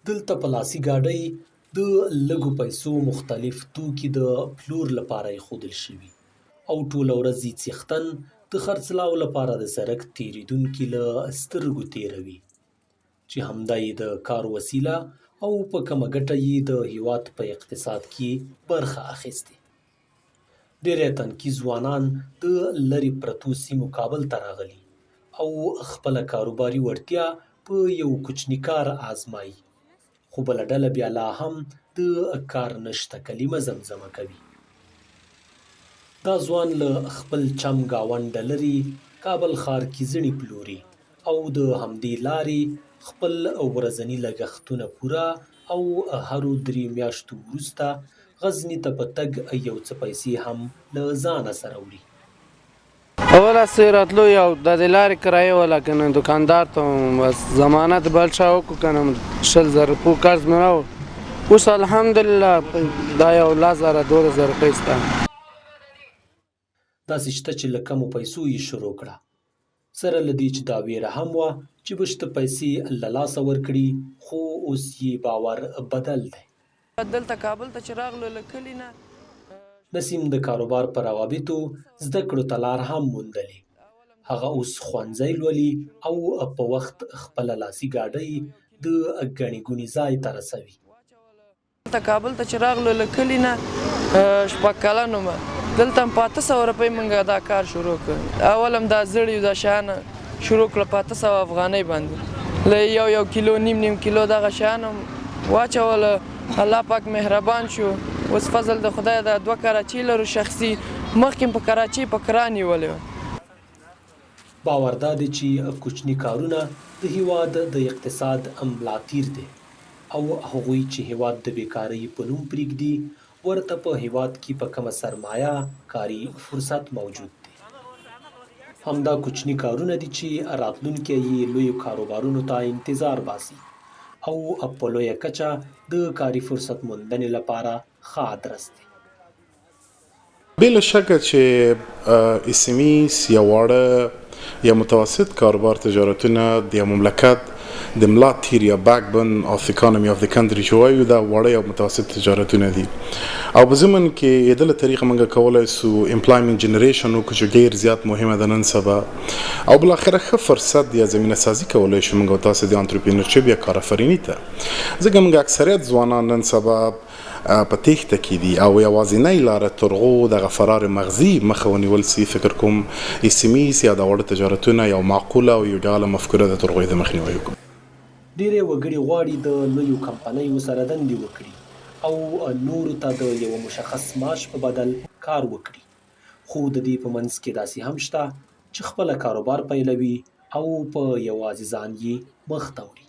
دلته په لاسي ګاډۍ د لږو پیسو مختلف توکي د پلور لپاره ایښودل شوي او ټوله ورځ یې څښتن د خرڅلاو لپاره د سړک تېرېدونکي له سترګو تېروي چې همدا یې د کار وسیله او په کمه ګټه یې د هېواد په اقتصاد کې برخه اخیستې. ډېری تنکي ځوانان د لرې پرتو سیمو کابل ته راغلي او خپله کاروباري وړتیا په یو کوچني کار آزمایي، خو بله ډله بیا لا هم د کار نشته کلمه زمزمه کوي. دا ځوان له خپل چم ګاونډه لرې کابل ښار کې زڼي پلوري او د همدې لارې خپل ورځني لګښتونه پوره او هرو 3 میاشتو وروسته غزني ته په تګ یو څه پیسې هم له ځانه سره وړي. اوله څه راتلو یو د دې لارې کرایه وله که نه دوکاندار ته بس ضمانت بل چا وکړو که نه 100,000 روپو قرض مې راوړ. اوس الحمدلله دا یو 10,000 12,000 روپۍ سته. داسې شته چې له کمو پیسو یې شروع کړه، سره له دې چې دا ویره هم وه چې بشته پیسې له لاسه ورکړي، خو اوس یې باور بدل دی. دلته کابل ته چې راغلو له کلي نه نسیم د کاروبار په روابطو زده کړو ته لار هم موندلې. هغه اوس ښوونځی لولي او په وخت خپله لاسي ګاډۍ د ګڼې ګوڼې ځای ته رسوي. دلته کابل ته چې راغلو له کلي نه 6 کلن وم، دلته هم 500 روپۍ موږ دا کار شروع کړ. اول هم دا زړي دا شیان شروع کړه 500 افغانۍ باندې، له یو کیلو نیم کیلو دغه شیان هم واچوله. الله پاک مهربان شو، اوس فضل د خدای د 2 کراچۍ لرو شخصي، مخکې په کراچۍ په کرا نیولې وه. باور دا دی چې کوچني کارونه د هیواد د اقتصاد ملاتیر دی او هغوی چې هیواد د بیکارۍ په نوم پرېږدي ورته په هیواد کې په کمه سرمایه کاري فرصت موجود دی. همدا کوچني کارونه دي چې راتلونکی یې لویو کاروبارونو ته انتظار باسي او په لویه کچه د کاري فرصت موندنې لپاره ښه ادرس دی. بلا شکه چې اسمیس یا واړه یا متوسط کاروبار تجارتونه د مملکت د ملا تیر یا بیک بون اف اکانومي اف د کنټری چې وایو دا واړه یا متوسط تجارتونه دي او په زمن کې یدله طریقه موږ کولای سو امپلایمنت جنریشن وکړو چې ډیر زیات مهمه ده نن سبا او بل اخر ښه فرصت یا زمينه سازي کولای شو موږ تاسو د انټرپرینورشپ یا کارآفرینی ته ځکه موږ اکثریت ځوانان نن سبا په تېښته کې دي او یوازینۍ لاره ترغو دغه فرار مغزي مخه ونیول سي. فکر کوم اسمیس یا د وړو تجارتونه یو معقوله او یو ډاله مفکوره د ترغوی د مخنیوي وکړي. ډېری وګړي غواړي د لویو کمپنیو سره دندې وکړي او نورو ته د یو مشخص معاش په بدل کار وکړي، خو د دې په منځ کې داسې هم شته چې خپله کاروبار پیلوي او په یوازې ځان یې مخ ته وړي.